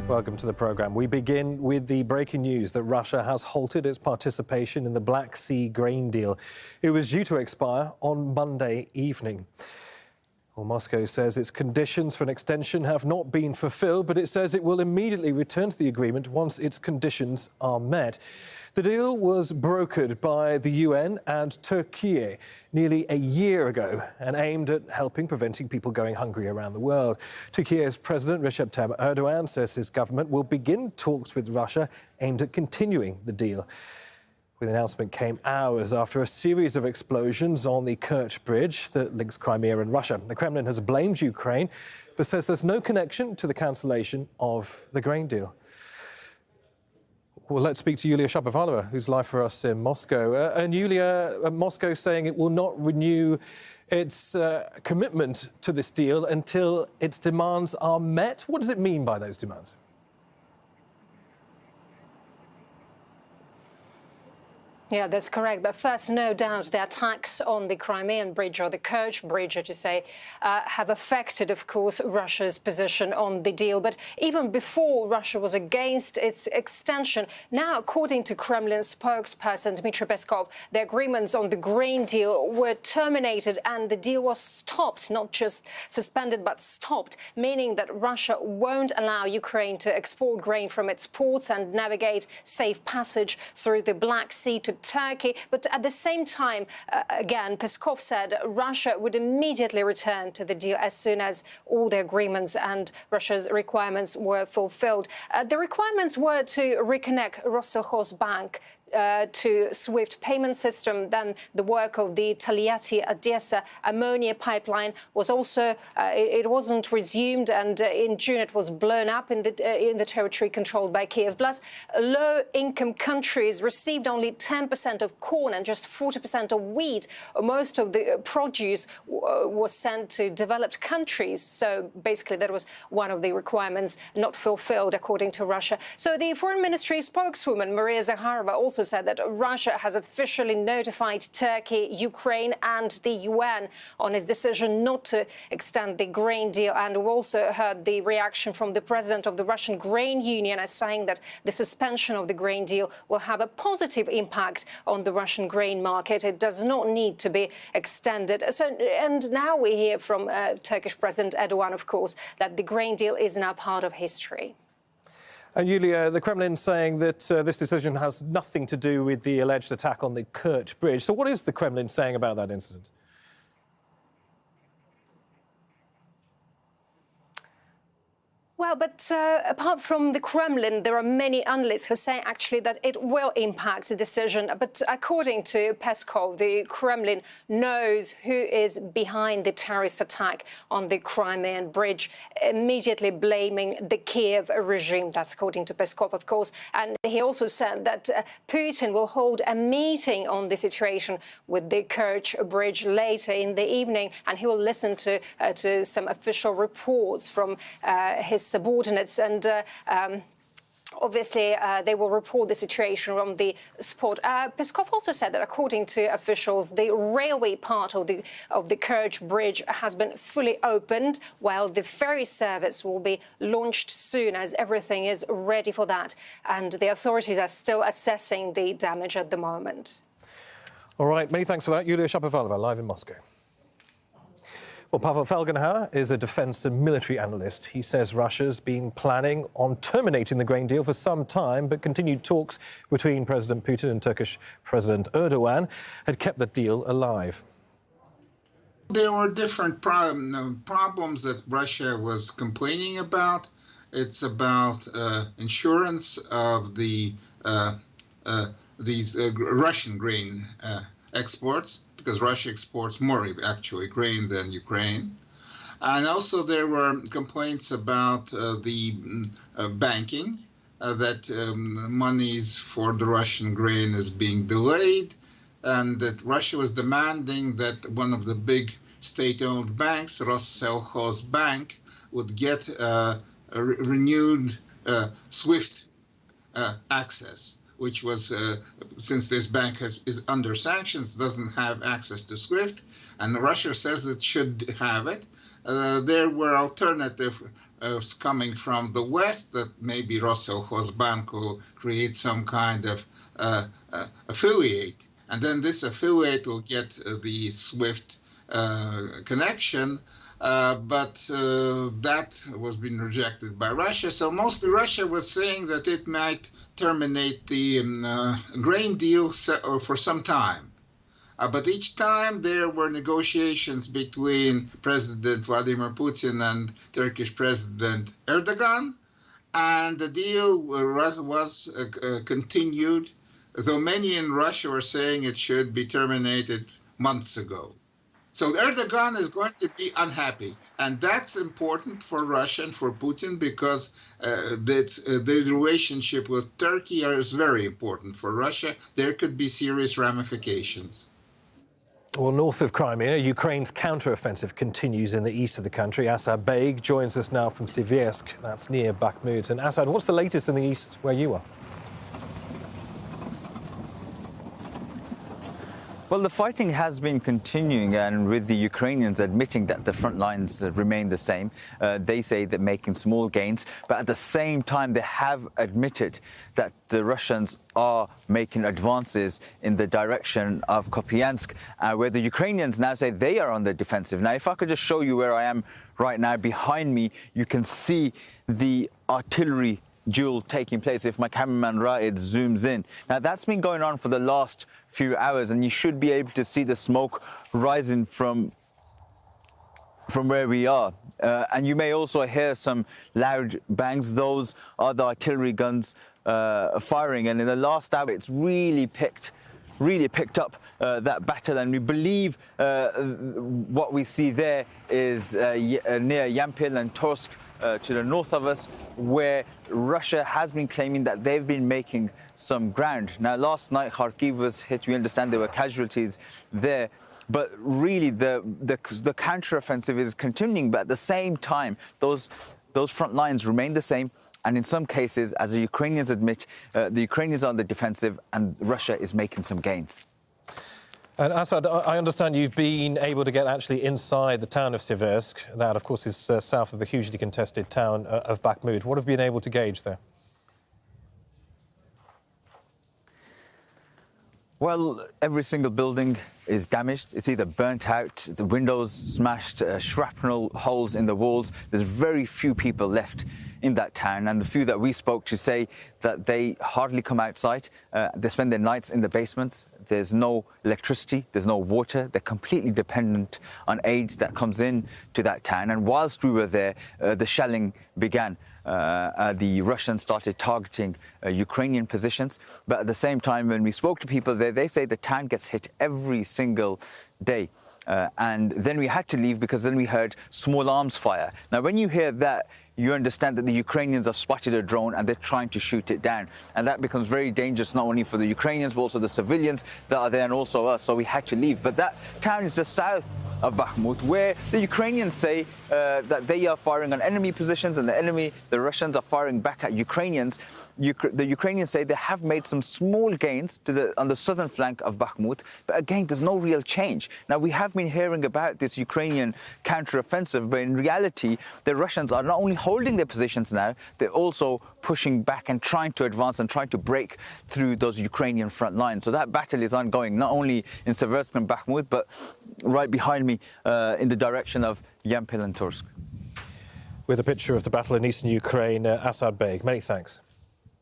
Welcome to the programme. We begin with the breaking news that Russia has halted its participation in the Black Sea grain deal. It was due to expire on Monday evening. Well, Moscow says its conditions for an extension have not been fulfilled, but it says it will immediately return to the agreement once its conditions are met. The deal was brokered by the UN and Turkey nearly a year ago and aimed at helping preventing people going hungry around the world. Turkey's President Recep Tayyip Erdogan says his government will begin talks with Russia aimed at continuing the deal. The announcement came hours after a series of explosions on the Kerch Bridge that links Crimea and Russia. The Kremlin has blamed Ukraine, but says there's no connection to the cancellation of the grain deal. Well, let's speak to Yulia Shapovalova, who's live for us in Moscow. And Yulia, Moscow saying it will not renew its commitment to this deal until its demands are met. What does it mean by those demands? Yeah, that's correct. But first, no doubt, the attacks on the Crimean Bridge, or the Kerch Bridge, as you say, have affected, of course, Russia's position on the deal. But even before Russia was against its extension, now, according to Kremlin spokesperson Dmitry Peskov, the agreements on the grain deal were terminated and the deal was stopped, not just suspended, but stopped, meaning that Russia won't allow Ukraine to export grain from its ports and navigate safe passage through the Black Sea to Turkey. But at the same time, again, Peskov said Russia would immediately return to the deal as soon as all the agreements and Russia's requirements were fulfilled. The requirements were to reconnect Rosselschossbank to SWIFT payment system. Then the work of the Taliati-Odessa ammonia pipeline was also it wasn't resumed, and in June it was blown up in the territory controlled by Kyiv. Plus, low-income countries received only 10% of corn and just 40% of wheat. Most of the produce was sent to developed countries. So basically, that was one of the requirements not fulfilled, according to Russia. So the Foreign Ministry spokeswoman Maria Zakharova also said that Russia has officially notified Turkey, Ukraine and the UN on its decision not to extend the grain deal. And we've also heard the reaction from the president of the Russian Grain Union as saying that the suspension of the grain deal will have a positive impact on the Russian grain market. It does not need to be extended. And now we hear from Turkish President Erdogan, of course, that the grain deal is now part of history. And Yulia, the Kremlin saying that this decision has nothing to do with the alleged attack on the Kerch Bridge. So what is the Kremlin saying about that incident? Well, but apart from the Kremlin, there are many analysts who say actually that it will impact the decision. But according to Peskov, the Kremlin knows who is behind the terrorist attack on the Crimean Bridge, immediately blaming the Kyiv regime. That's according to Peskov, of course. And he also said that Putin will hold a meeting on the situation with the Kerch Bridge later in the evening, and he will listen to some official reports from his subordinates, and obviously they will report the situation from the spot. Peskov also said that according to officials, the railway part of the Kerch Bridge has been fully opened, while the ferry service will be launched soon, as everything is ready for that. And the authorities are still assessing the damage at the moment. All right, many thanks for that. Yulia Shapovalova, live in Moscow. Well, Pavel Felgenhauer is a defence and military analyst. He says Russia's been planning on terminating the grain deal for some time, but continued talks between President Putin and Turkish President Erdogan had kept the deal alive. There were different problems that Russia was complaining about. It's about insurance of the these Russian grain exports, because Russia exports more, actually, grain than Ukraine. And also there were complaints about the banking, that monies for the Russian grain is being delayed, and that Russia was demanding that one of the big state-owned banks, Rosselschossbank, would get a renewed SWIFT access, which was, since this bank is under sanctions, doesn't have access to SWIFT, and Russia says it should have it. there were alternatives coming from the west, that maybe Rossellhozbank create some kind of affiliate, and then this affiliate will get the SWIFT connection. But that was being rejected by Russia. So mostly Russia was saying that it might terminate the grain deal for some time. But each time there were negotiations between President Vladimir Putin and Turkish President Erdogan, and the deal was continued, though many in Russia were saying it should be terminated months ago. So Erdogan is going to be unhappy, and that's important for Russia and for Putin, because the relationship with Turkey is very important for Russia. There could be serious ramifications. Well, north of Crimea, Ukraine's counteroffensive continues in the east of the country. Asad Beg joins us now from Siversk, that's near Bakhmut. And Asad, what's the latest in the east where you are? Well, the fighting has been continuing, and with the Ukrainians admitting that the front lines remain the same. They say they're making small gains, but at the same time they have admitted that the Russians are making advances in the direction of Kupiansk, where the Ukrainians now say they are on the defensive. Now, if I could just show you where I am right now, behind me, you can see the artillery duel taking place. If my cameraman Raed zooms in. Now, that's been going on for the last few hours, and you should be able to see the smoke rising from where we are. And you may also hear some loud bangs. Those are the artillery guns firing, and in the last hour it's really picked up that battle, and we believe what we see there is near Yampil and Torsk, to the north of us, where Russia has been claiming that they've been making some ground. Now, last night Kharkiv was hit. We understand there were casualties there, but really the counteroffensive is continuing. But at the same time, those front lines remain the same. And in some cases, as the Ukrainians admit, the Ukrainians are on the defensive, and Russia is making some gains. And Asad, I understand you've been able to get actually inside the town of Siversk. That, of course, is south of the hugely contested town of Bakhmut. What have you been able to gauge there? Well, every single building is damaged. It's either burnt out, the windows smashed, shrapnel holes in the walls. There's very few people left in that town, and the few that we spoke to say that they hardly come outside. They spend their nights in the basements. There's no electricity, there's no water. They're completely dependent on aid that comes in to that town. And whilst we were there, the shelling began. The Russians started targeting Ukrainian positions. But at the same time, when we spoke to people there, they say the town gets hit every single day. And then we had to leave because then we heard small arms fire. Now, when you hear that, you understand that the Ukrainians have spotted a drone and they're trying to shoot it down. And that becomes very dangerous, not only for the Ukrainians, but also the civilians that are there, and also us. So we had to leave. But that town is just south of Bakhmut, where the Ukrainians say that they are firing on enemy positions, and the Russians are firing back at Ukrainians. The Ukrainians say they have made some small gains on the southern flank of Bakhmut, but again, there's no real change. Now, we have been hearing about this Ukrainian counteroffensive, but in reality, the Russians are not only holding their positions now, they're also pushing back and trying to advance and trying to break through those Ukrainian front lines. So that battle is ongoing, not only in Siversk and Bakhmut, but right behind me in the direction of Yampil and Torsk. With a picture of the battle in eastern Ukraine, Asad Beg, many thanks.